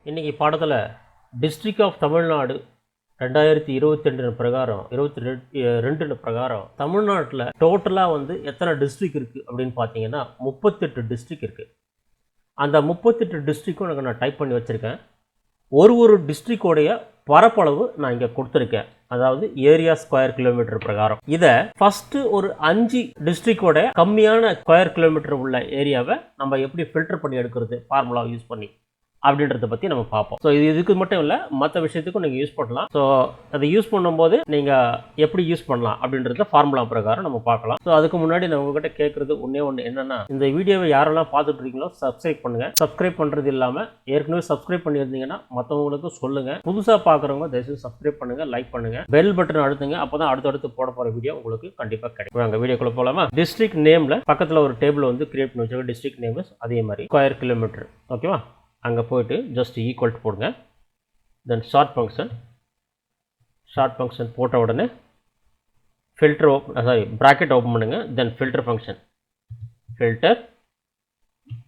இன்றைக்கி பாடத்தில் district of Tamil Nadu 2022 பிரகாரம் 22 பிரகாரம் தமிழ்நாட்டில் டோட்டலாக வந்து எத்தனை டிஸ்ட்ரிக்ட் இருக்குது அப்படின்னு பார்த்தீங்கன்னா 38 டிஸ்ட்ரிக்ட் இருக்குது. அந்த 38 டிஸ்ட்ரிக்டும் எனக்கு நான் டைப் பண்ணி வச்சுருக்கேன். ஒரு டிஸ்ட்ரிக்டோடைய பரப்பளவு நான் இங்கே கொடுத்துருக்கேன், அதாவது ஏரியா ஸ்கொயர் கிலோமீட்டர் பிரகாரம். இதை ஃபஸ்ட்டு ஒரு 5 டிஸ்ட்ரிக்டோட கம்மியான ஸ்கொயர் கிலோமீட்டர் உள்ள ஏரியாவை நம்ம எப்படி ஃபில்டர் பண்ணி எடுக்கிறது ஃபார்முலாவை யூஸ் பண்ணி அப்படின்றத பற்றி நம்ம பார்ப்போம். ஸோ இதுக்கு மட்டும் இல்லை, மற்ற விஷயத்துக்கும் நீங்கள் யூஸ் பண்ணலாம். ஸோ அதை யூஸ் பண்ணும்போது நீங்கள் எப்படி யூஸ் பண்ணலாம் அப்படின்றத ஃபார்முலா பிரகாரம் நம்ம பார்க்கலாம். ஸோ அதுக்கு முன்னாடி நான் உங்ககிட்ட கேட்குறது ஒன்று என்னென்னா, இந்த வீடியோவை யாரெல்லாம் பார்த்துட்டு இருக்கீங்களோ சப்ஸ்கிரைப் பண்ணுங்கள். சப்ஸ்கிரைப் பண்ணுறது இல்லாமல் ஏற்கனவே சப்ஸ்கிரைப் பண்ணியிருந்தீங்கன்னா மற்றவங்களுக்கும் சொல்லுங்கள். புதுசாக பார்க்குறவங்க தயவுசெய்து சப்ஸ்கிரைப் பண்ணுங்கள், லைக் பண்ணுங்கள், பெல் பட்டன் அழுத்துங்க. அப்போ தான் அடுத்தடுத்து போட போகிற வீடியோ உங்களுக்கு கண்டிப்பாக கிடைக்கும். நாங்கள் வீடியோக்குள்ளே போகலாமா? டிஸ்ட்ரிக்ட் நேமில் பக்கத்தில் ஒரு டேபிள் வந்து கிரியேட் பண்ணி வச்சுருக்கோம். டிஸ்ட்ரிக்ட் நேம் அதே மாதிரி ஸ்கொயர் கிலோமீட்டர். ஓகேவா? அங்கே போய்ட்டு ஜஸ்ட் ஈக்குவல் டு போடுங்க. தென் ஷார்ட் ஃபங்க்ஷன் போட்ட உடனே ஃபில்டர் ப்ராக்கெட் ஓப்பன் பண்ணுங்கள். Then filter function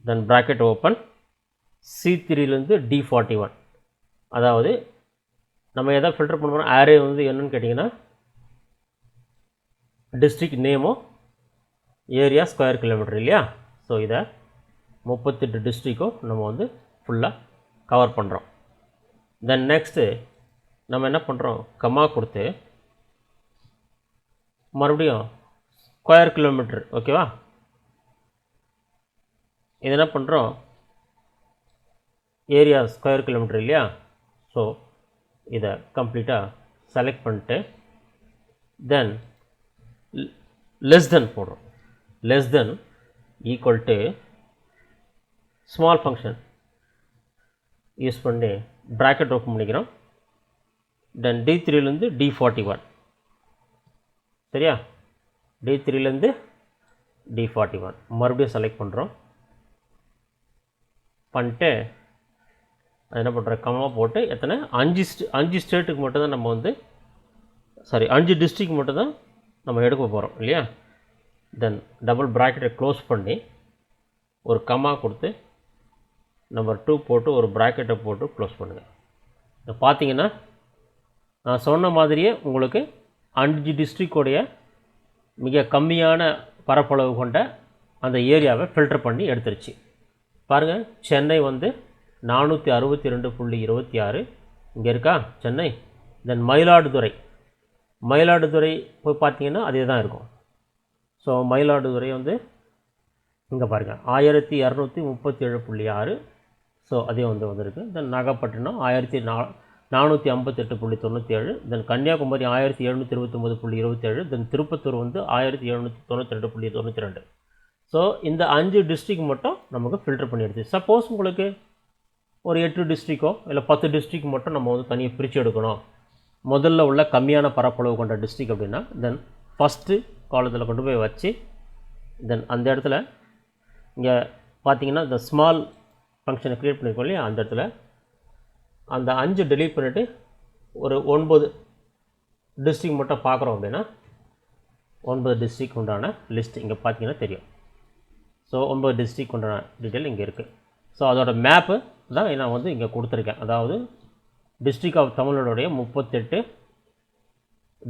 then bracket open C3லேருந்து D41. அதாவது நம்ம எதை ஃபில்டர் பண்ண போகிறோம், ஆரே வந்து என்னன்னு கேட்டிங்கன்னா டிஸ்ட்ரிக்ட் நேமோ ஏரியா ஸ்கொயர் கிலோமீட்டர் இல்லையா? ஸோ இதை 38 டிஸ்ட்ரிக்டும் நம்ம வந்து ஃபுல்லாக கவர் பண்ணுறோம். தென் நெக்ஸ்ட்டு நம்ம என்ன பண்ணுறோம், கமா கொடுத்து மறுபடியும் ஸ்கொயர் கிலோமீட்டர். ஓகேவா? இது என்ன பண்ணுறோம், ஏரியா ஸ்கொயர் கிலோமீட்டர் இல்லையா? ஸோ இதை கம்ப்ளீட்டாக செலக்ட் பண்ணிட்டு தென் லெஸ் தென் போடுறோம். Less then equal to small function use பண்ணி ப்ராக்கெட் ஓப்பன் பண்ணிக்கிறோம். தென் D3லேருந்து D41. சரியா? D3லேருந்து D41 மறுபடியும் செலக்ட் பண்ணுறோம். பண்ணிட்டு அது என்ன பண்ணுறோம், கம்மா போட்டு எத்தனை 5 ஸ்டேட்டுக்கு மட்டும்தான் நம்ம வந்து 5 டிஸ்ட்ரிக்ட் மட்டும்தான் நம்ம எடுக்க போகிறோம் இல்லையா? தென் டபுள் ப்ராக்கெட்டை க்ளோஸ் பண்ணி ஒரு கம்மா கொடுத்து நம்பர் 2 போட்டு ஒரு ப்ராக்கெட்டை போட்டு க்ளோஸ் பண்ணுங்கள். இப்போ பார்த்தீங்கன்னா நான் சொன்ன மாதிரியே உங்களுக்கு 5 டிஸ்ட்ரிக்டோடைய மிக கம்மியான பரப்பளவு கொண்ட அந்த ஏரியாவை ஃபில்டர் பண்ணி எடுத்துருச்சு. பாருங்கள், சென்னை வந்து 462.26 இங்கே இருக்கா சென்னை. தென் மயிலாடுதுறை போய் பார்த்தீங்கன்னா அதே தான் இருக்கும். ஸோ மயிலாடுதுறை வந்து இங்கே பாருங்கள் 1237.6. ஸோ அதே வந்துருக்கு. தென் நாகப்பட்டினம் 1458.97. தென் கன்னியாகுமரி 1729.27. தென் திருப்பத்தூர் வந்து 1792.92. ஸோ இந்த 5 டிஸ்ட்ரிக்ட் மட்டும் நமக்கு ஃபில்டர் பண்ணிடுச்சு. சப்போஸ் உங்களுக்கு ஒரு 8 டிஸ்ட்ரிக்டோ இல்லை 10 டிஸ்ட்ரிக்ட் மட்டும் நம்ம வந்து தனியாக பிரித்து எடுக்கணும், முதல்ல உள்ள கம்மியான பரப்பளவு கொண்ட டிஸ்ட்ரிக்ட் அப்படின்னா தென் ஃபஸ்ட்டு காலத்தில் கொண்டு போய் வச்சு தென் அந்த இடத்துல இங்கே பார்த்தீங்கன்னா இந்த ஸ்மால் ஃபங்க்ஷனை க்ரியேட் பண்ணியிருக்கோம் இல்லையா? அந்த இடத்துல அந்த 5 டெலீட் பண்ணிவிட்டு ஒரு 9 டிஸ்ட்ரிக்ட் மட்டும் பார்க்குறோம் அப்படின்னா 9 டிஸ்ட்ரிக்ட் உண்டான லிஸ்ட் இங்கே பார்த்தீங்கன்னா தெரியும். ஸோ 9 டிஸ்ட்ரிக்ட் உண்டான டீட்டெயில் இங்கே இருக்குது. ஸோ அதோட மேப்பு தான் நான் வந்து இங்கே கொடுத்துருக்கேன். அதாவது டிஸ்ட்ரிக்ட் ஆஃப் தமிழ்நாடுடைய 38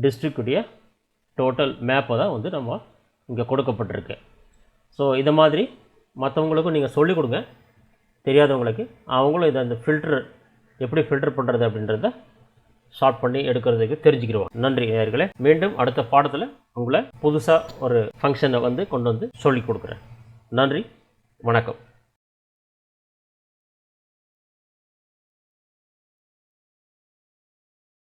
டிஸ்ட்ரிக்டுடைய டோட்டல் மேப்பை தான் வந்து நம்ம இங்கே கொடுக்கப்பட்டிருக்கு. ஸோ இதை மாதிரி மற்றவங்களுக்கும் நீங்கள் சொல்லிக் கொடுங்க, தெரியாதவங்களுக்கு. அவங்களும் இதை அந்த ஃபில்டர் எப்படி ஃபில்டர் பண்ணுறது அப்படின்றத ஷார்ட் பண்ணி எடுக்கிறதுக்கு தெரிஞ்சுக்கிடுவோம். நன்றி நேயர்களே. மீண்டும் அடுத்த பாடத்தில் உங்களை புதுசாக ஒரு ஃபங்க்ஷனை வந்து கொண்டு வந்து சொல்லிக் கொடுக்குறேன். நன்றி, வணக்கம்.